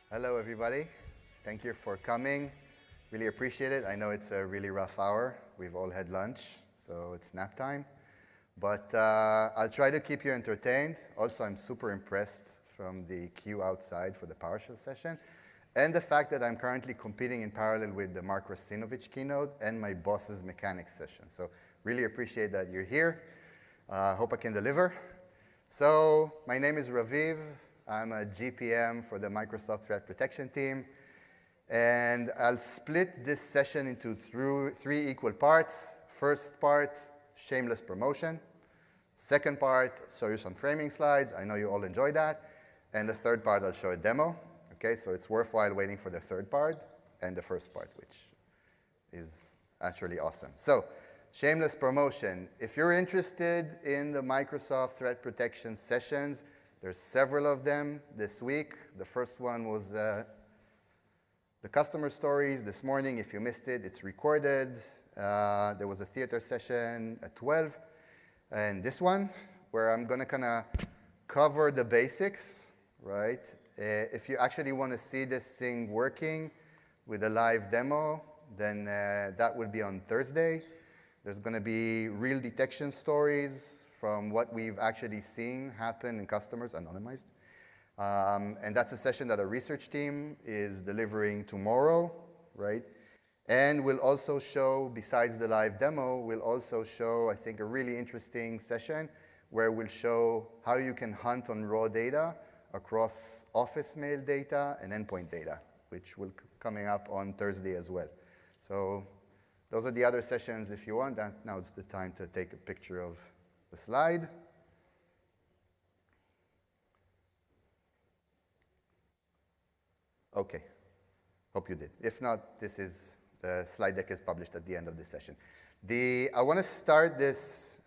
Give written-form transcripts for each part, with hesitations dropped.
Hello, everybody. Thank you for coming. Really appreciate it. I know it's a really rough hour. We've all had lunch, so it's nap time. But I'll try to keep you entertained. Also, I'm super impressed from the queue outside for the PowerShell session, and the fact that I'm currently competing in parallel with the Mark Rosinovich keynote and my boss's mechanics session. So really appreciate that you're here. Hope I can deliver. So my name is Raviv. I'm a GPM for the Microsoft Threat Protection team. And I'll split this session into three equal parts. First part, shameless promotion. Second part, show you some framing slides. I know you all enjoy that. And the third part, I'll show a demo. Okay, so it's worthwhile waiting for the third part and the first part, which is actually awesome. So, shameless promotion. If you're interested in the Microsoft Threat Protection sessions, there's several of them this week. The first one was the customer stories this morning. If you missed it, it's recorded. There was a theater session at 12. And this one, where I'm going to kind of cover the basics, right? If you actually want to see this thing working with a live demo, then that would be on Thursday. There's going to be real detection stories from what we've actually seen happen in customers, anonymized. And that's a session that our research team is delivering tomorrow, right? And we'll also show, besides the live demo, we'll also show, I think, a really interesting session where we'll show how you can hunt on raw data across office mail data and endpoint data, which will be coming up on Thursday as well. So those are the other sessions if you want. Now it's the time to take a picture of the slide. Okay, hope you did. If not, the slide deck is published at the end of this session. I want to start this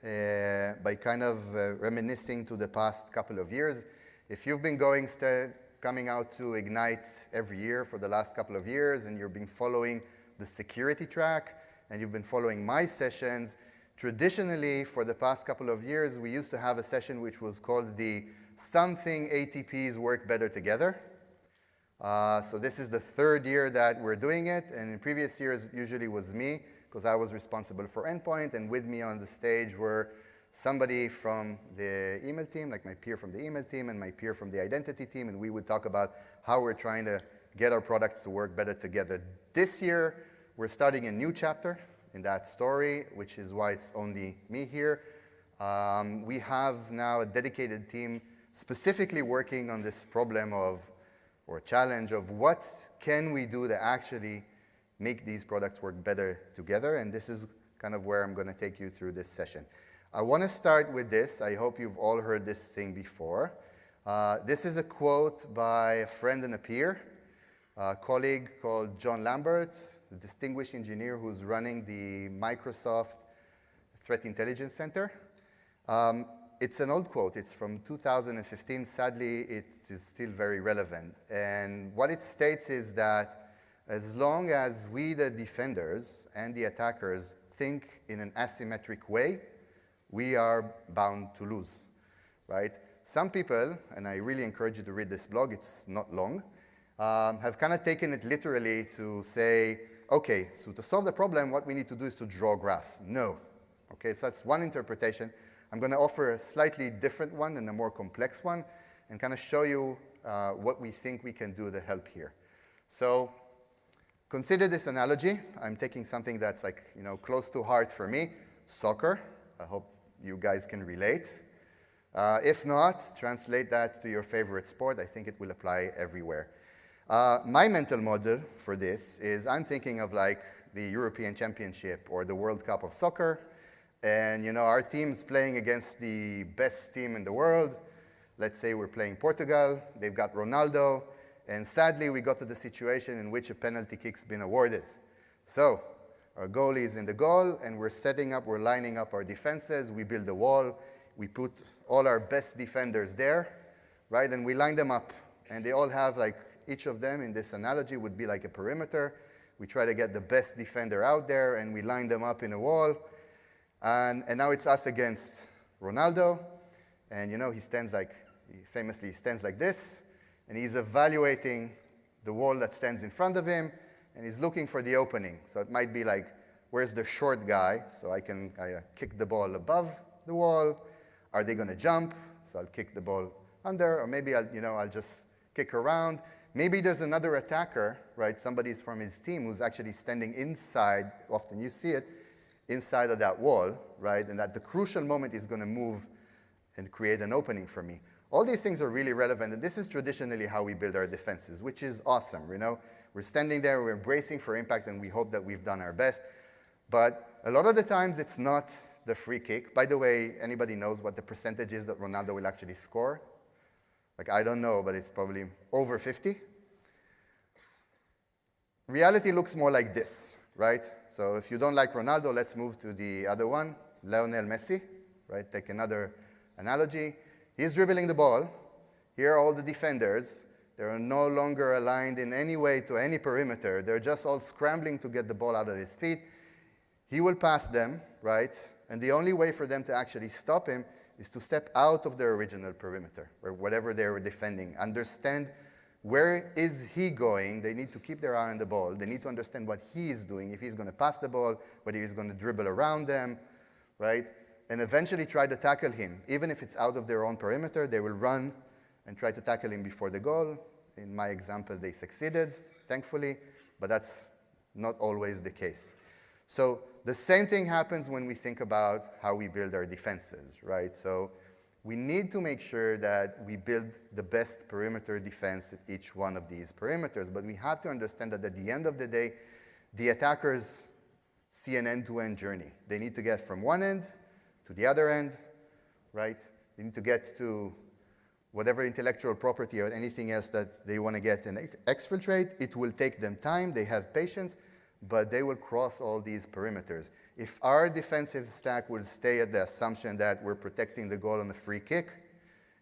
by kind of reminiscing to the past couple of years. If you've been coming out to Ignite every year for the last couple of years, and you've been following the security track, and you've been following my sessions, traditionally, for the past couple of years, we used to have a session which was called the Something ATPs Work Better Together. So this is the third year that we're doing it, and in previous years, usually was me, because I was responsible for endpoint, and with me on the stage were somebody from the email team, like my peer from the email team and my peer from the identity team, and we would talk about how we're trying to get our products to work better together. This year, we're starting a new chapter in that story, which is why it's only me here. We have now a dedicated team specifically working on this problem or challenge of what can we do to actually make these products work better together, and this is kind of where I'm going to take you through this session. I want to start with this. I hope you've all heard this thing before. This is a quote by a friend and a peer, a colleague called John Lambert, the distinguished engineer who's running the Microsoft Threat Intelligence Center. It's an old quote. It's from 2015. Sadly, it is still very relevant. And what it states is that as long as we, the defenders and the attackers, think in an asymmetric way, we are bound to lose, right? Some people, and I really encourage you to read this blog, it's not long, have kind of taken it literally to say, okay, so to solve the problem, what we need to do is to draw graphs. No. Okay, so that's one interpretation. I'm going to offer a slightly different one and a more complex one and kind of show you what we think we can do to help here. So consider this analogy. I'm taking something that's like, close to heart for me, soccer. I hope you guys can relate. If not, translate that to your favorite sport. I think it will apply everywhere. My mental model for this is I'm thinking of like the European Championship or the World Cup of soccer. And our team's playing against the best team in the world. Let's say we're playing Portugal. They've got Ronaldo. And sadly, we got to the situation in which a penalty kick's been awarded. So our goalie is in the goal, and we're lining up our defenses. We build a wall. We put all our best defenders there, right? And we line them up. And they all have, like, each of them in this analogy would be like a perimeter. We try to get the best defender out there, and we line them up in a wall. And now it's us against Ronaldo. And he famously stands like this, and he's evaluating the wall that stands in front of him, and he's looking for the opening. So it might be like, where's the short guy? So I can kick the ball above the wall. Are they going to jump? So I'll kick the ball under, or maybe I'll just kick around. Maybe there's another attacker, right? Somebody's from his team who's actually standing inside, often you see it, inside of that wall, right? And at the crucial moment, he's going to move and create an opening for me. All these things are really relevant, and this is traditionally how we build our defenses, which is awesome, you know? We're standing there, we're bracing for impact, and we hope that we've done our best. But a lot of the times, it's not the free kick. By the way, anybody knows what the percentage is that Ronaldo will actually score? Like, I don't know, but it's probably over 50. Reality looks more like this, right? So if you don't like Ronaldo, let's move to the other one, Lionel Messi, right? Take another analogy. He's dribbling the ball. Here are all the defenders. They're no longer aligned in any way to any perimeter. They're just all scrambling to get the ball out of his feet. He will pass them, right? And the only way for them to actually stop him is to step out of their original perimeter, or whatever they were defending. Understand where is he going. They need to keep their eye on the ball. They need to understand what he is doing, if he's going to pass the ball, whether he's going to dribble around them, right? And eventually try to tackle him. Even if it's out of their own perimeter, they will run and try to tackle him before the goal. In my example, they succeeded, thankfully, but that's not always the case. So the same thing happens when we think about how we build our defenses, right? So we need to make sure that we build the best perimeter defense at each one of these perimeters, but we have to understand that at the end of the day, the attackers see an end-to-end journey. They need to get from one end to the other end, right? They need to get to whatever intellectual property or anything else that they want to get and exfiltrate. It will take them time. They have patience, but they will cross all these perimeters. If our defensive stack will stay at the assumption that we're protecting the goal on a free kick,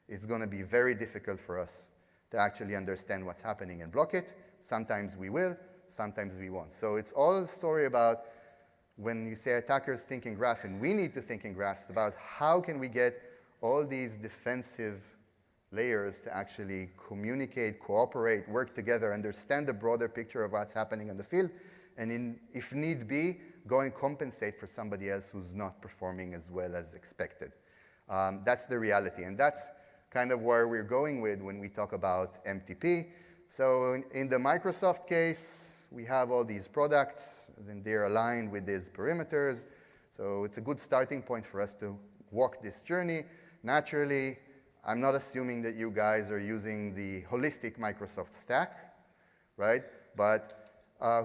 it's going to be very difficult for us to actually understand what's happening and block it. Sometimes we will, sometimes we won't. So it's all a story about when you say attackers think in graph, and we need to think in graphs about how can we get all these defensive layers to actually communicate, cooperate, work together, understand the broader picture of what's happening on the field, and if need be, go and compensate for somebody else who's not performing as well as expected. That's the reality, and that's kind of where we're going with when we talk about MTP. So in the Microsoft case, we have all these products, and they're aligned with these perimeters. So it's a good starting point for us to walk this journey. Naturally, I'm not assuming that you guys are using the holistic Microsoft stack, right? But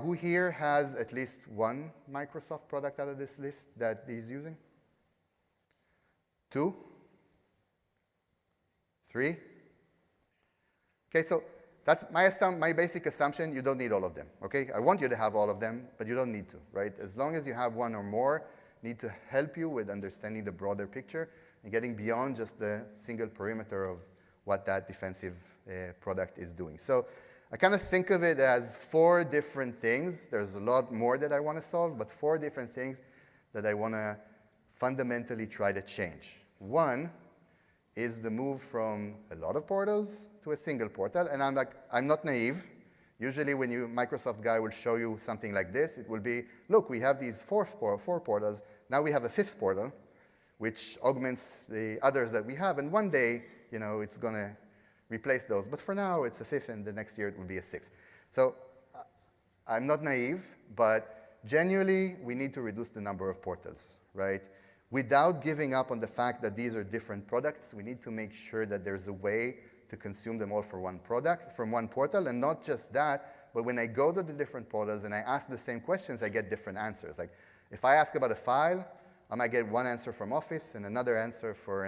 who here has at least one Microsoft product out of this list that he's using? 2? 3? Okay, so that's my basic assumption. You don't need all of them, okay? I want you to have all of them, but you don't need to, right? As long as you have one or more, need to help you with understanding the broader picture and getting beyond just the single perimeter of what that defensive product is doing. So I kind of think of it as 4 different things. There's a lot more that I want to solve, but 4 different things that I want to fundamentally try to change. One is the move from a lot of portals to a single portal. And I'm not naive. Usually when Microsoft guy will show you something like this, it will be, look, we have these 4 portals. Now we have a 5th portal, which augments the others that we have. And one day, you know, it's going to replace those. But for now, it's a 5th, and the next year it will be a 6th. So I'm not naive, but genuinely, we need to reduce the number of portals, right? Without giving up on the fact that these are different products, we need to make sure that there's a way to consume them all for one product, from one portal. And not just that, but when I go to the different portals and I ask the same questions, I get different answers. Like, if I ask about a file, I might get one answer from Office and another answer from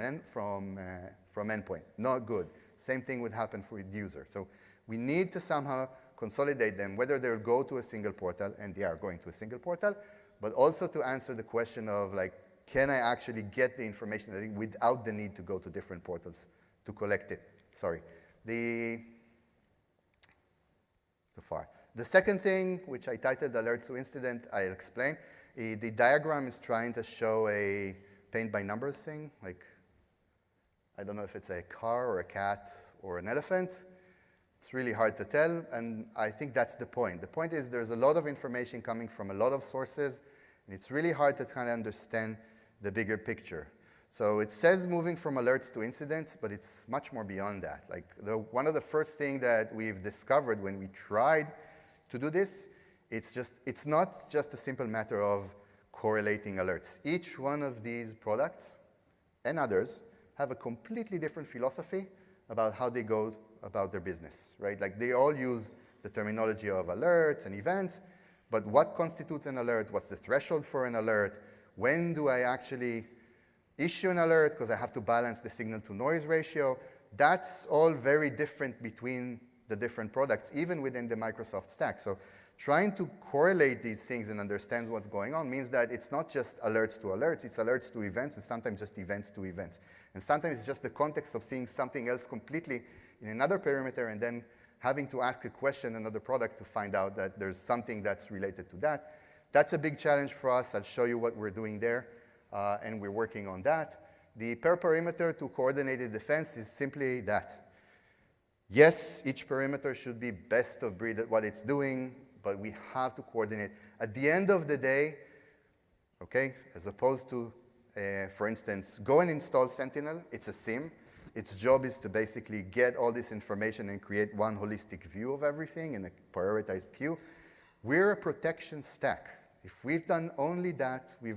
Endpoint. Not good. Same thing would happen for the user. So we need to somehow consolidate them, whether they'll go to a single portal, and they are going to a single portal, but also to answer the question of, like, can I actually get the information that I need without the need to go to different portals to collect it? Sorry. Too far. The second thing, which I titled Alerts to Incident, I'll explain. The diagram is trying to show a paint by numbers thing. Like, I don't know if it's a car or a cat or an elephant. It's really hard to tell, and I think that's the point. The point is there's a lot of information coming from a lot of sources, and it's really hard to kind of understand the bigger picture. So it says moving from alerts to incidents, but it's much more beyond that. Like one of the first things that we've discovered when we tried to do this, it's not just a simple matter of correlating alerts. Each one of these products and others have a completely different philosophy about how they go about their business, right? Like they all use the terminology of alerts and events, but what constitutes an alert? What's the threshold for an alert? When do I actually issue an alert? Because I have to balance the signal to noise ratio. That's all very different between the different products, even within the Microsoft stack. So trying to correlate these things and understand what's going on means that it's not just alerts to alerts, it's alerts to events, and sometimes just events to events. And sometimes it's just the context of seeing something else completely in another perimeter and then having to ask a question in another product to find out that there's something that's related to that. That's a big challenge for us. I'll show you what we're doing there, and we're working on that. The per perimeter to coordinated defense is simply that. Yes, each perimeter should be best of breed at what it's doing, but we have to coordinate. At the end of the day, okay, as opposed to, for instance, go and install Sentinel, it's a SIEM. Its job is to basically get all this information and create one holistic view of everything in a prioritized queue. We're a protection stack. If we've done only that, we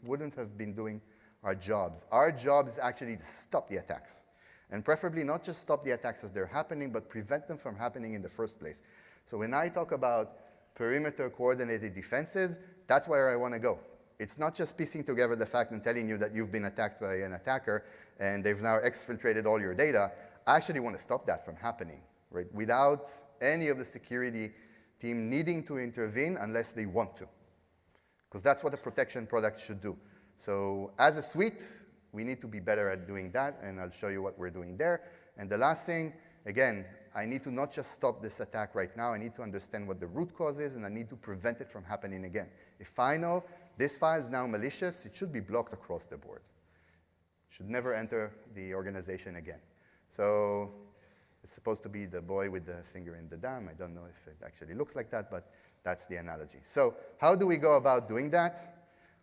wouldn't have been doing our jobs. Our job is actually to stop the attacks. And preferably not just stop the attacks as they're happening, but prevent them from happening in the first place. So when I talk about perimeter coordinated defenses, that's where I want to go. It's not just piecing together the fact and telling you that you've been attacked by an attacker and they've now exfiltrated all your data. I actually want to stop that from happening, right? Without any of the security team needing to intervene unless they want to. Because that's what a protection product should do. So as a suite, we need to be better at doing that, and I'll show you what we're doing there. And the last thing, again, I need to not just stop this attack right now, I need to understand what the root cause is, and I need to prevent it from happening again. If I know this file is now malicious, it should be blocked across the board. It should never enter the organization again. So it's supposed to be the boy with the finger in the dam. I don't know if it actually looks like that, but that's the analogy. So how do we go about doing that?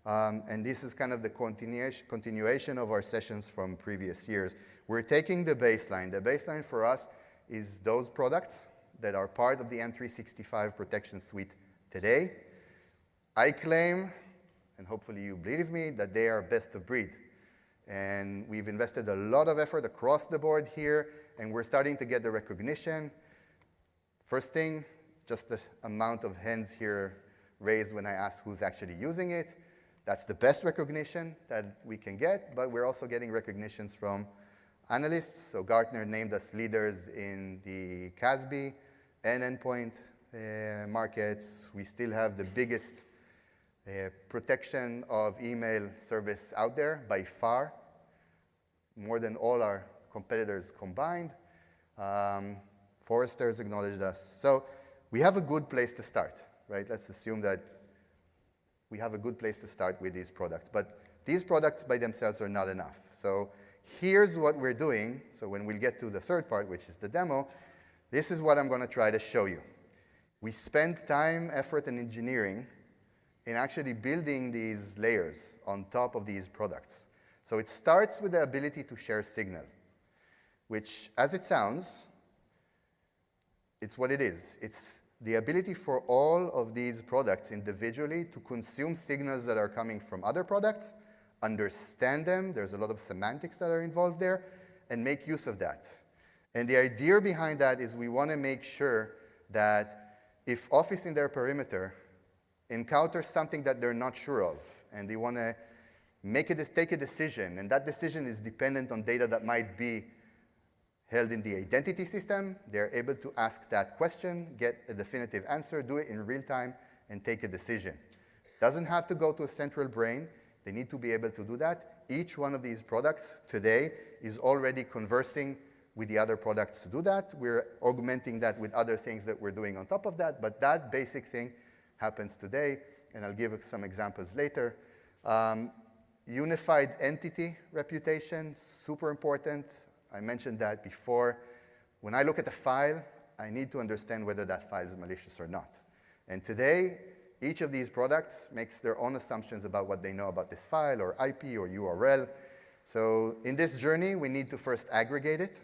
And this is kind of the continuation of our sessions from previous years. We're taking the baseline. The baseline for us is those products that are part of the M365 protection suite today. I claim, and hopefully you believe me, that they are best of breed. And we've invested a lot of effort across the board here, and we're starting to get the recognition. First thing, just the amount of hands here raised when I asked who's actually using it. That's the best recognition that we can get, but we're also getting recognitions from analysts. So Gartner named us leaders in the CASB and endpoint markets. We still have the biggest protection of email service out there by far, more than all our competitors combined. Forrester's acknowledged us. So we have a good place to start, right? Let's assume that we have a good place to start with these products. But these products by themselves are not enough. So here's what we're doing. So when we get to the third part, which is the demo, this is what I'm going to try to show you. We spent time, effort, and engineering in actually building these layers on top of these products. So it starts with the ability to share signal, which, as it sounds, it's what it is. It's the ability for all of these products individually to consume signals that are coming from other products, understand them, there's a lot of semantics that are involved there, and make use of that. And the idea behind that is we want to make sure that if Office in their perimeter encounters something that they're not sure of, and they want to take a decision, and that decision is dependent on data that might be held in the identity system, they're able to ask that question, get a definitive answer, do it in real time, and take a decision. Doesn't have to go to a central brain. They need to be able to do that. Each one of these products today is already conversing with the other products to do that. We're augmenting that with other things that we're doing on top of that, but that basic thing happens today, and I'll give some examples later. Unified entity reputation, super important. I mentioned that before. when I look at a file, I need to understand whether that file is malicious or not. And today, each of these products makes their own assumptions about what they know about this file or IP or URL. So in this journey, we need to first aggregate it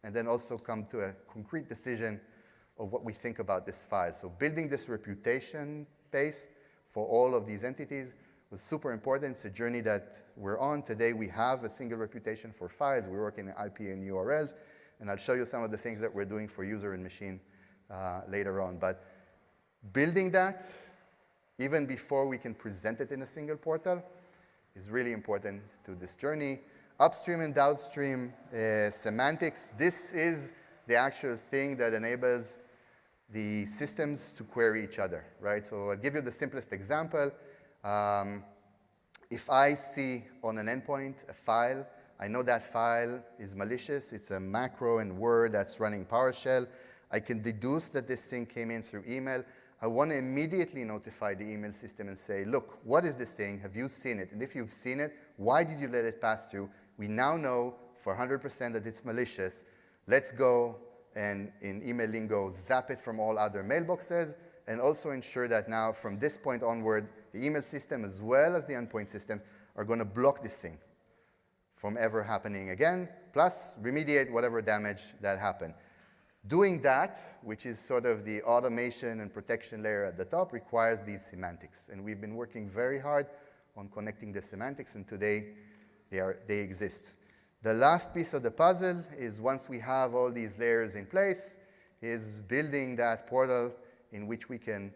and then also come to a concrete decision of what we think about this file. So building this reputation base for all of these entities was super important. It's a journey that we're on. Today, we have a single reputation for files. We're working in IP and URLs. And I'll show you some of the things that we're doing for user and machine later on. But building that, even before we can present it in a single portal, is really important to this journey. Upstream and downstream semantics. This is the actual thing that enables the systems to query each other, right? So I'll give you the simplest example. If I see on an endpoint a file, I know that file is malicious. It's a macro in Word that's running PowerShell. I can deduce that this thing came in through email. I want to immediately notify the email system and say, look, what is this thing? Have you seen it? And if you've seen it, why did you let it pass through? We now know for 100% that it's malicious. Let's go and, in email lingo, zap it from all other mailboxes, and also ensure that now, from this point onward, the email system as well as the endpoint systems are going to block this thing from ever happening again, plus remediate whatever damage that happened. Doing that, which is sort of the automation and protection layer at the top, requires these semantics. And we've been working very hard on connecting the semantics, and today they exist. The last piece of the puzzle is, once we have all these layers in place, is building that portal in which we can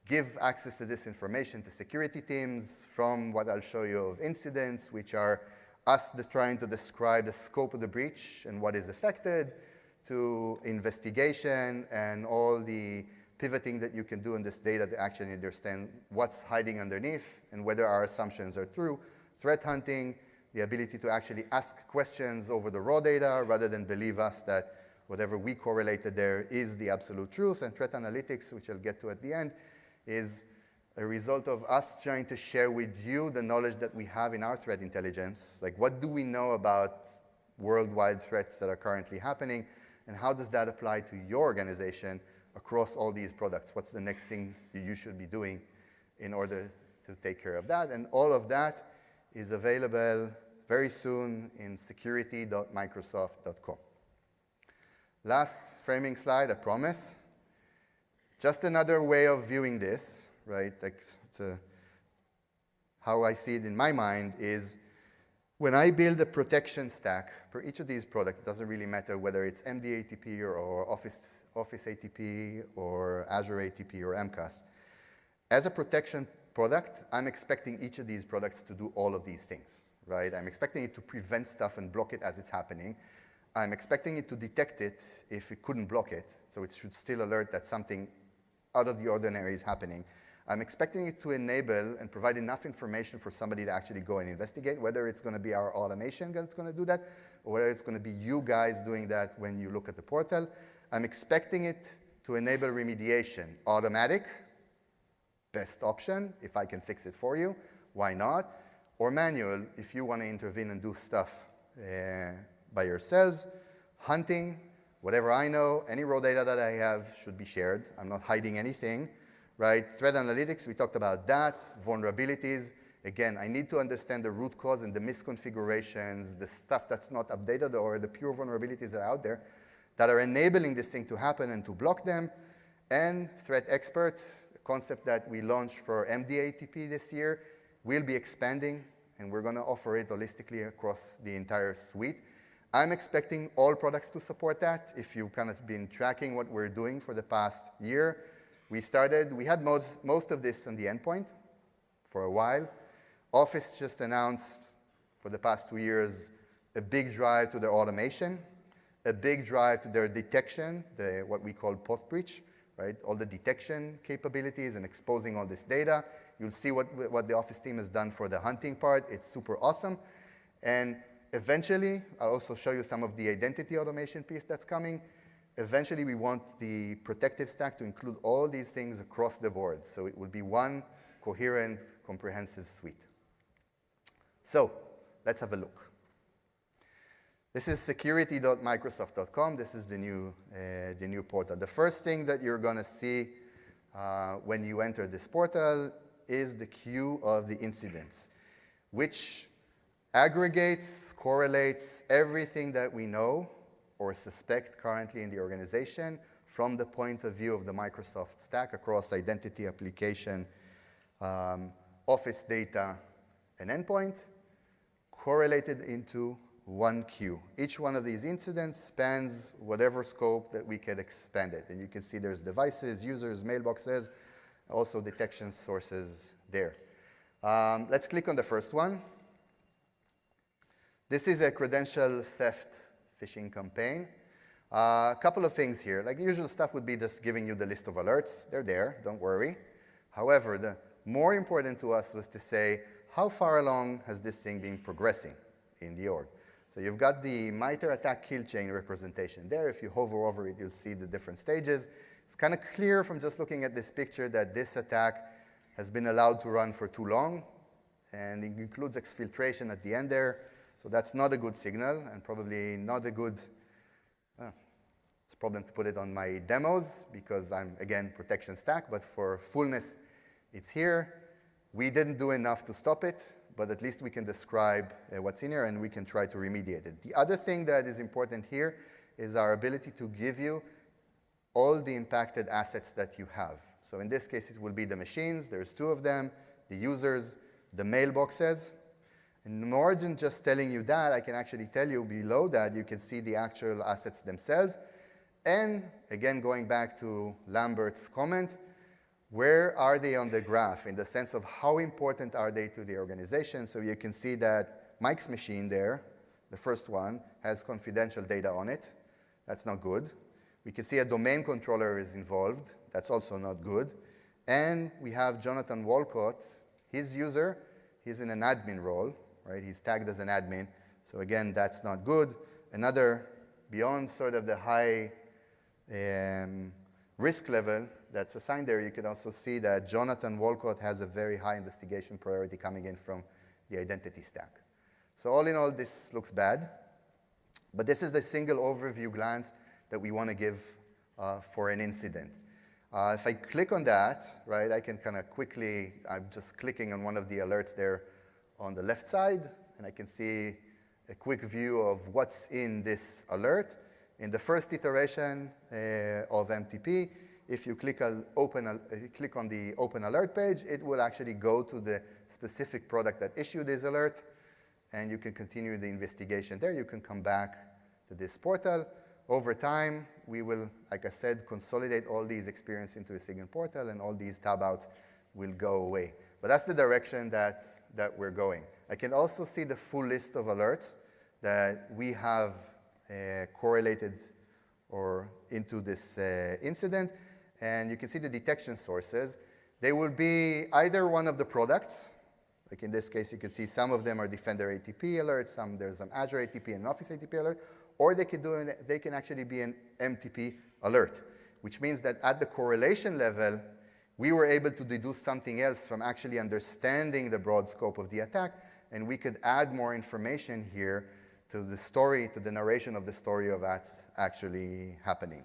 give access to this information to security teams, from what I'll show you of incidents, which are us trying to describe the scope of the breach and what is affected, to investigation and all the pivoting that you can do in this data to actually understand what's hiding underneath and whether our assumptions are true. Threat hunting, the ability to actually ask questions over the raw data rather than believe us that whatever we correlated there is the absolute truth. And threat analytics, which I'll get to at the end, is a result of us trying to share with you the knowledge that we have in our threat intelligence. Like, what do we know about worldwide threats that are currently happening? And how does that apply to your organization across all these products? What's the next thing you should be doing in order to take care of that? And all of that is available very soon in security.microsoft.com. Last framing slide, I promise. Just another way of viewing this, right? Like, how I see it in my mind is, when I build a protection stack for each of these products, it doesn't really matter whether it's MD-ATP or Office ATP or Azure ATP or MCAS. As a protection product, I'm expecting each of these products to do all of these things, right? I'm expecting it to prevent stuff and block it as it's happening. I'm expecting it to detect it if it couldn't block it, so it should still alert that something out of the ordinary is happening. I'm expecting it to enable and provide enough information for somebody to actually go and investigate, whether it's going to be our automation that's going to do that, or whether it's going to be you guys doing that when you look at the portal. I'm expecting it to enable remediation. Automatic, best option. If I can fix it for you, why not? Or manual, if you want to intervene and do stuff by yourselves. Hunting, whatever I know, any raw data that I have should be shared. I'm not hiding anything. Right? Threat analytics, we talked about that. Vulnerabilities, again, I need to understand the root cause and the misconfigurations, the stuff that's not updated, or the pure vulnerabilities that are out there that are enabling this thing to happen and to block them. And threat experts, a concept that we launched for MD-ATP this year, will be expanding, and we're going to offer it holistically across the entire suite. I'm expecting all products to support that. If you've kind of been tracking what we're doing for the past year, we had most of this on the endpoint for a while. Office just announced for the past 2 years a big drive to their automation, a big drive to their detection, what we call post-breach, right? All the detection capabilities and exposing all this data. You'll see what the Office team has done for the hunting part. It's super awesome. And eventually, I'll also show you some of the identity automation piece that's coming. Eventually, we want the protective stack to include all these things across the board. So it will be one coherent, comprehensive suite. So let's have a look. This is security.microsoft.com. This is the new portal. The first thing that you're going to see when you enter this portal is the queue of the incidents, which aggregates, correlates everything that we know or suspect currently in the organization from the point of view of the Microsoft stack across identity, application, Office data, and endpoint, correlated into one queue. Each one of these incidents spans whatever scope that we can expand it. And you can see there's devices, users, mailboxes, also detection sources there. Let's click on the first one. This is a credential theft phishing campaign. A couple of things here. Like the usual stuff would be just giving you the list of alerts. They're there, don't worry. However, the more important to us was to say, how far along has this thing been progressing in the org? So you've got the MITRE ATT&CK kill chain representation there. If you hover over it, you'll see the different stages. It's kind of clear from just looking at this picture that this attack has been allowed to run for too long, and it includes exfiltration at the end there. So that's not a good signal, and probably not a good, it's a problem to put it on my demos, because I'm, again, protection stack, but for fullness, it's here. We didn't do enough to stop it, but at least we can describe what's in here, and we can try to remediate it. The other thing that is important here is our ability to give you all the impacted assets that you have. So in this case, it will be the machines. There's two of them, the users, the mailboxes. And more than just telling you that, I can actually tell you below that you can see the actual assets themselves. And again, going back to Lambert's comment, where are they on the graph in the sense of how important are they to the organization? So you can see that Mike's machine there, the first one, has confidential data on it. That's not good. We can see a domain controller is involved. That's also not good. And we have Jonathan Walcott, his user. He's in an admin role, right? He's tagged as an admin. So again, that's not good. Another, beyond sort of the high risk level that's assigned there, you can also see that Jonathan Walcott has a very high investigation priority coming in from the identity stack. So all in all, this looks bad. But this is the single overview glance that we want to give for an incident. If I click on that, right, I can kind of quickly, I'm just clicking on one of the alerts there on the left side, and I can see a quick view of what's in this alert. In the first iteration of MTP, if you click on the Open Alert page, it will actually go to the specific product that issued this alert, and you can continue the investigation there. You can come back to this portal. Over time, we will, like I said, consolidate all these experiences into a single portal, and all these tab outs will go away. But that's the direction that we're going. I can also see the full list of alerts that we have correlated or into this incident. And you can see the detection sources. They will be either one of the products. Like in this case, you can see some of them are Defender ATP alerts, there's some Azure ATP and Office ATP alert, or they can actually be an MTP alert, which means that at the correlation level, we were able to deduce something else from actually understanding the broad scope of the attack, and we could add more information here to the story, to the narration of the story of what's actually happening.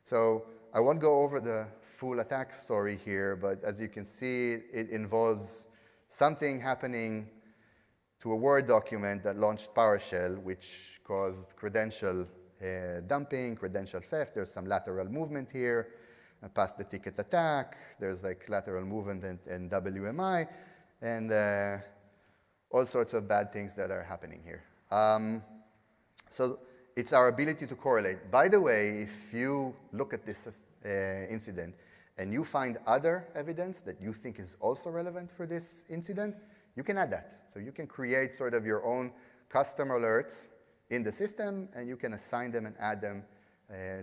So I won't go over the full attack story here, but as you can see, it involves something happening to a Word document that launched PowerShell, which caused credential dumping, credential theft. There's some lateral movement here, past the ticket attack. There's like lateral movement and WMI, and all sorts of bad things that are happening here. So it's our ability to correlate. By the way, if you look at this incident and you find other evidence that you think is also relevant for this incident, you can add that. So you can create sort of your own custom alerts in the system, and you can assign them and add them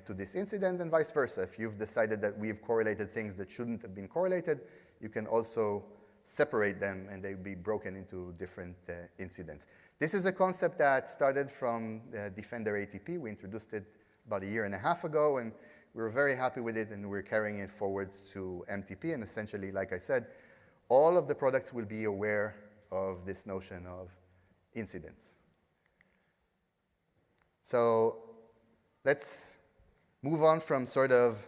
to this incident, and vice versa. If you've decided that we've correlated things that shouldn't have been correlated, you can also separate them, and they'll be broken into different incidents. This is a concept that started from Defender ATP. We introduced it about 1.5 years ago, and we were very happy with it, and we're carrying it forward to MTP. And essentially, like I said, all of the products will be aware of this notion of incidents. So let's move on from sort of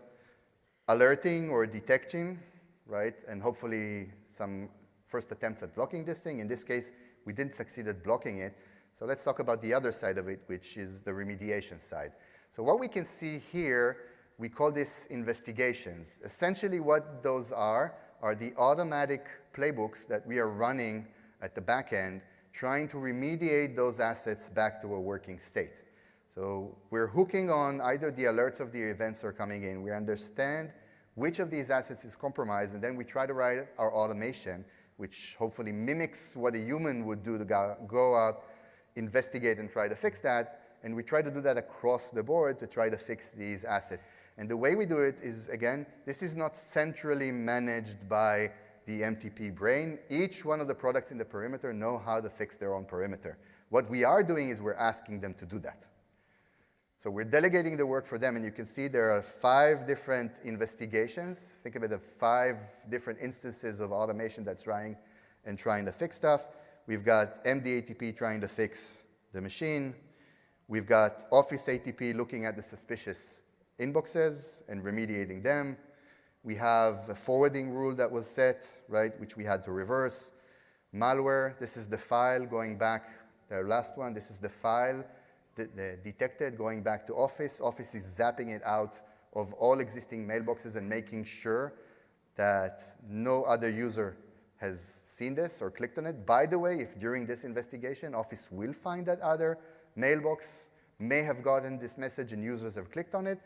alerting or detecting, right? And hopefully some first attempts at blocking this thing. In this case, we didn't succeed at blocking it. So let's talk about the other side of it, which is the remediation side. So what we can see here, we call this investigations. Essentially what those are the automatic playbooks that we are running at the back end, trying to remediate those assets back to a working state. So we're hooking on either the alerts of the events are coming in, we understand which of these assets is compromised, and then we try to write our automation, which hopefully mimics what a human would do to go out, investigate, and try to fix that. And we try to do that across the board to try to fix these assets. And the way we do it is, again, this is not centrally managed by the MTP brain. Each one of the products in the perimeter know how to fix their own perimeter. What we are doing is we're asking them to do that. So we're delegating the work for them, and you can see there are 5 different investigations. Think of it as 5 different instances of automation that's trying to fix stuff. We've got MD-ATP trying to fix the machine. We've got Office ATP looking at the suspicious inboxes and remediating them. We have a forwarding rule that was set, right, which we had to reverse. Malware, this is the file going back, the last one, this is the file detected going back to Office. Office is zapping it out of all existing mailboxes and making sure that no other user has seen this or clicked on it. By the way, if during this investigation, Office will find that other mailbox may have gotten this message and users have clicked on it,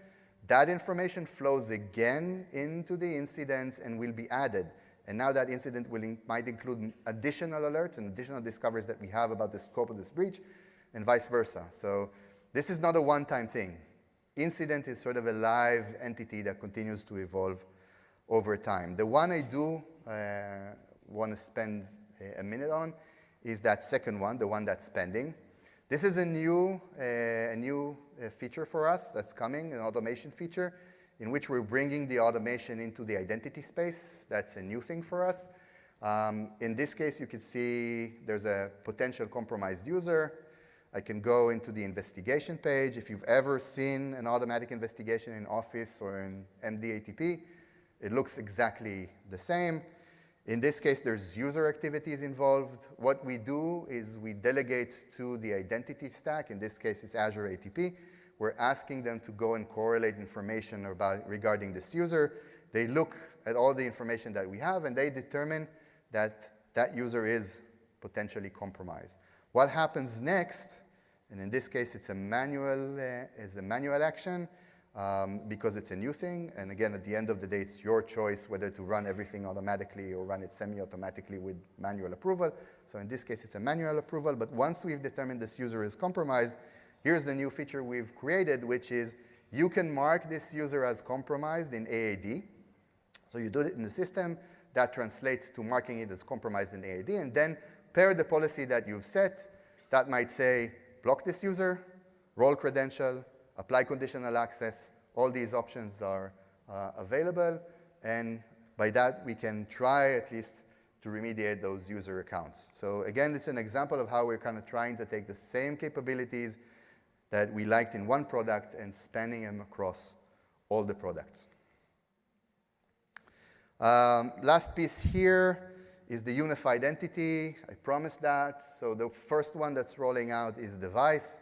that information flows again into the incidents and will be added. And now that incident might include additional alerts and additional discoveries that we have about the scope of this breach, and vice versa. So this is not a one-time thing. Incident is sort of a live entity that continues to evolve over time. The one I do want to spend a minute on is that second one, the one that's pending. This is a new feature for us that's coming, an automation feature, in which we're bringing the automation into the identity space. That's a new thing for us. In this case, you can see there's a potential compromised user. I can go into the investigation page. If you've ever seen an automatic investigation in Office or in MD-ATP, it looks exactly the same. In this case, there's user activities involved. What we do is we delegate to the identity stack. In this case, it's Azure ATP. We're asking them to go and correlate information regarding this user. They look at all the information that we have, and they determine that that user is potentially compromised. What happens next, and in this case, it's a manual action, because it's a new thing. And again, at the end of the day, it's your choice whether to run everything automatically or run it semi-automatically with manual approval. So in this case, it's a manual approval. But once we've determined this user is compromised, here's the new feature we've created, which is you can mark this user as compromised in AAD. So you do it in the system. That translates to marking it as compromised in AAD. And then pair the policy that you've set. That might say, block this user, role credential, apply conditional access. All these options are available. And by that, we can try at least to remediate those user accounts. So again, it's an example of how we're kind of trying to take the same capabilities that we liked in one product and spanning them across all the products. Last piece here is the unified entity. I promised that. So the first one that's rolling out is device.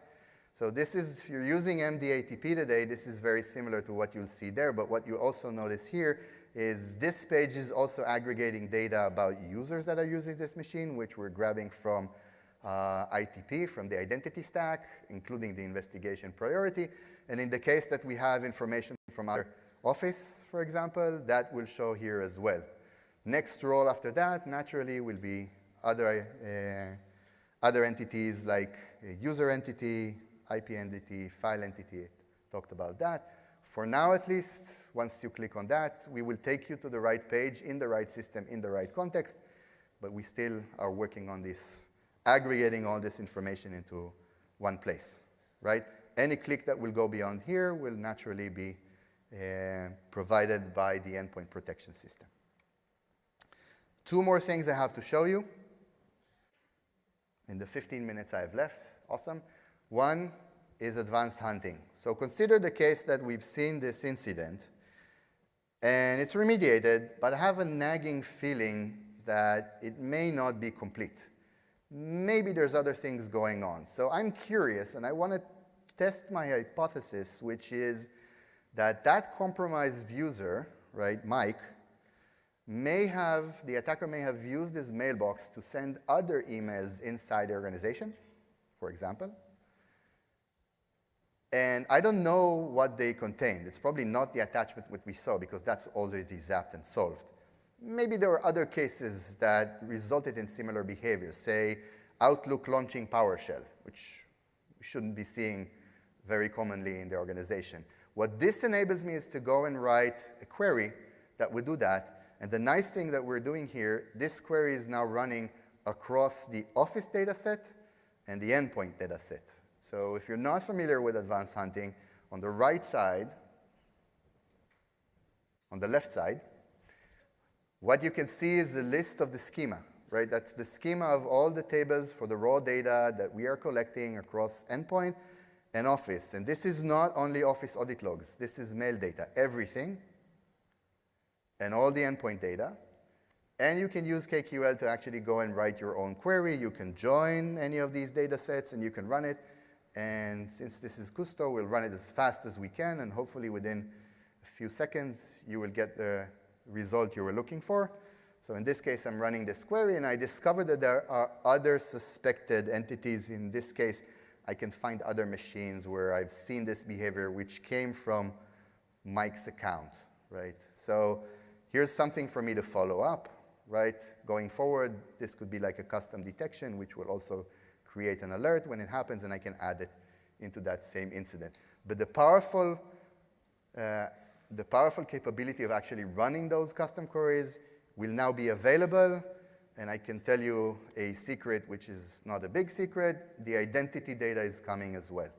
So this is, if you're using MD-ATP today, this is very similar to what you'll see there. But what you also notice here is this page is also aggregating data about users that are using this machine, which we're grabbing from ITP, from the identity stack, including the investigation priority. And in the case that we have information from our Office, for example, that will show here as well. Next role after that, naturally, will be other entities like a user entity, IP entity, file entity. Talked about that. For now, at least, once you click on that, we will take you to the right page, in the right system, in the right context. But we still are working on this, aggregating all this information into one place, right? Any click that will go beyond here will naturally be provided by the endpoint protection system. 2 more things I have to show you in the 15 minutes I have left. Awesome. One, is advanced hunting. So consider the case that we've seen this incident, and it's remediated, but I have a nagging feeling that it may not be complete. Maybe there's other things going on. So I'm curious, and I want to test my hypothesis, which is that that compromised user, right, Mike, the attacker may have used his mailbox to send other emails inside the organization, for example. And I don't know what they contained. It's probably not the attachment that we saw, because that's already zapped and solved. Maybe there were other cases that resulted in similar behavior, say Outlook launching PowerShell, which we shouldn't be seeing very commonly in the organization. What this enables me is to go and write a query that would do that. And the nice thing that we're doing here, this query is now running across the Office data set and the endpoint data set. So if you're not familiar with advanced hunting, on the right side, on the left side, what you can see is the list of the schema, right? That's the schema of all the tables for the raw data that we are collecting across endpoint and Office. And this is not only Office audit logs. This is mail data, everything, and all the endpoint data. And you can use KQL to actually go and write your own query. You can join any of these data sets, and you can run it. And since this is Gusto, we'll run it as fast as we can, and hopefully within a few seconds, you will get the result you were looking for. So in this case, I'm running this query, and I discovered that there are other suspected entities. In this case, I can find other machines where I've seen this behavior, which came from Mike's account, right? So here's something for me to follow up, right? Going forward, this could be like a custom detection, which will also create an alert when it happens, and I can add it into that same incident. But the powerful capability of actually running those custom queries will now be available, and I can tell you a secret, which is not a big secret. The identity data is coming as well.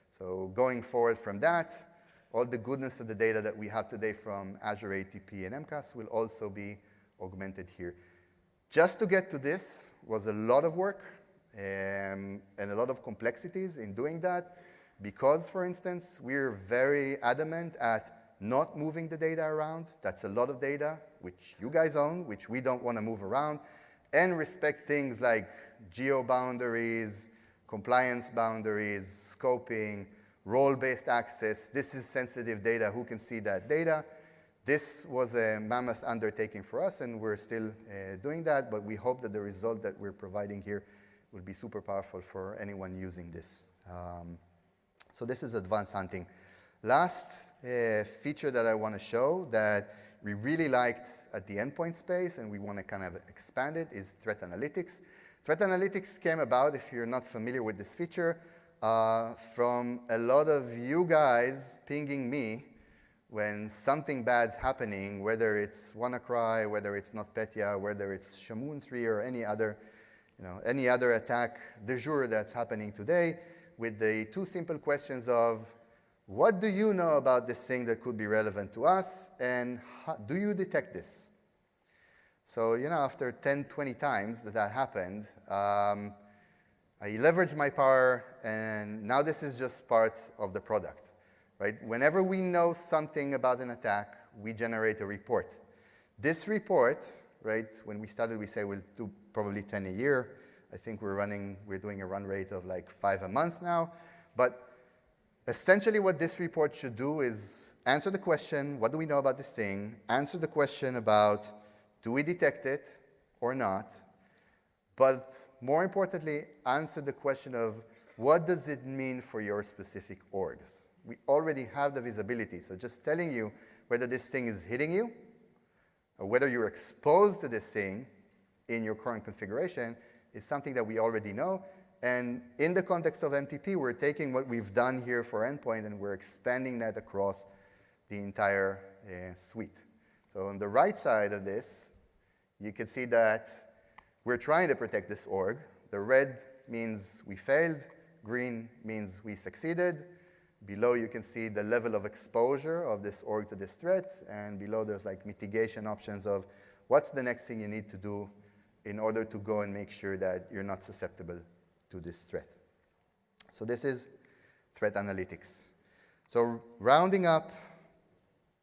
So going forward from that, all the goodness of the data that we have today from Azure ATP and MCAS will also be augmented here. Just to get to this was a lot of work and a lot of complexities in doing that, because, for instance, we're very adamant at not moving the data around. That's a lot of data, which you guys own, which we don't want to move around, and respect things like geo boundaries, compliance boundaries, scoping, role-based access. This is sensitive data. Who can see that data? This was a mammoth undertaking for us, and we're still doing that, but we hope that the result that we're providing here will be super powerful for anyone using this. So this is advanced hunting. Last feature that I want to show that we really liked at the endpoint space, and we want to kind of expand it, is threat analytics. Threat analytics came about, if you're not familiar with this feature, from a lot of you guys pinging me when something bad's happening, whether it's WannaCry, whether it's NotPetya, whether it's Shamoon 3 or any other attack de jour that's happening today, with the two simple questions of, what do you know about this thing that could be relevant to us, and do you detect this? So, after 10, 20 times that happened, I leveraged my power, and now this is just part of the product, right? Whenever we know something about an attack, we generate a report. This report, right, when we started, we say we'll do probably 10 a year. I think we're doing a run rate of like 5 a month now. But essentially what this report should do is answer the question, what do we know about this thing? Answer the question about, do we detect it or not? But more importantly, answer the question of, what does it mean for your specific orgs? We already have the visibility, so just telling you whether this thing is hitting you, or whether you're exposed to this thing in your current configuration is something that we already know. And in the context of MTP, we're taking what we've done here for endpoint, and we're expanding that across the entire suite. So on the right side of this, you can see that we're trying to protect this org. The red means we failed. Green means we succeeded. Below, you can see the level of exposure of this org to this threat. And below, there's like mitigation options of what's the next thing you need to do in order to go and make sure that you're not susceptible to this threat. So this is threat analytics. So rounding up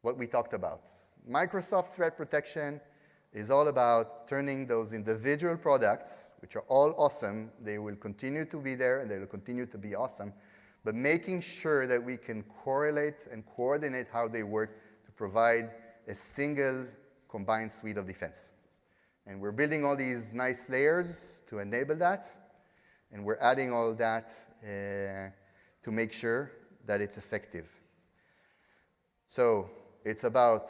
what we talked about, Microsoft Threat Protection is all about turning those individual products, which are all awesome, they will continue to be there and they will continue to be awesome, but making sure that we can correlate and coordinate how they work to provide a single combined suite of defense. And we're building all these nice layers to enable that, and we're adding all that to make sure that it's effective. So it's about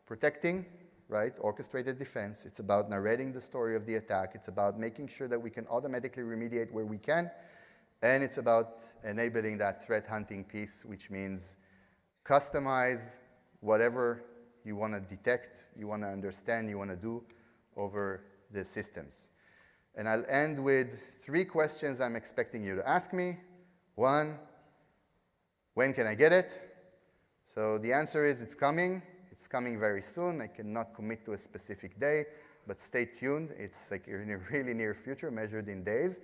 protecting, right, orchestrated defense. It's about narrating the story of the attack. It's about making sure that we can automatically remediate where we can. And it's about enabling that threat hunting piece, which means customize whatever you want to detect, you want to understand, you want to do over the systems. And I'll end with 3 questions I'm expecting you to ask me. 1, when can I get it? So the answer is it's coming. It's coming very soon. I cannot commit to a specific day, but stay tuned. It's like in a really near future, measured in days.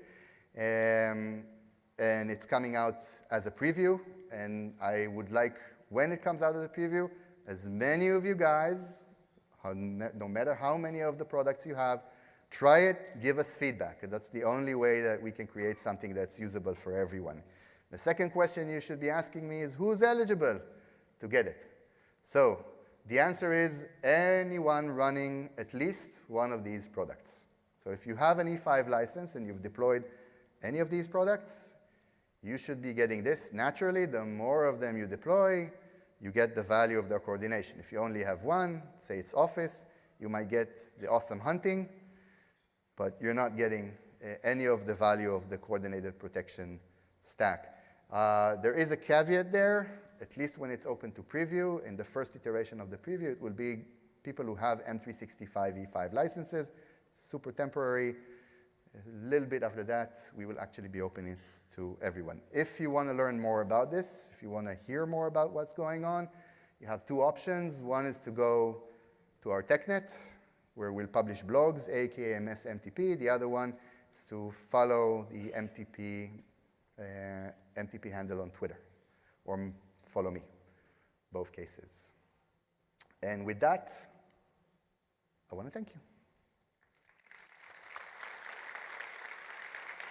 And it's coming out as a preview. And I would like, when it comes out as a preview, as many of you guys, no matter how many of the products you have, try it, give us feedback. That's the only way that we can create something that's usable for everyone. The second question you should be asking me is, who's eligible to get it? So the answer is anyone running at least one of these products. So if you have an E5 license and you've deployed any of these products, you should be getting this. Naturally, the more of them you deploy, you get the value of their coordination. If you only have one, say it's Office, you might get the awesome hunting, but you're not getting any of the value of the coordinated protection stack. There is a caveat there, at least when it's open to preview. In the first iteration of the preview, it will be people who have M365 E5 licenses, super temporary. A little bit after that, we will actually be opening it to everyone. If you want to learn more about this, if you want to hear more about what's going on, you have 2 options. One is to go to our TechNet, where we'll publish blogs, AKMS MTP. The other one is to follow the MTP handle on Twitter, or follow me, both cases. And with that, I want to thank you.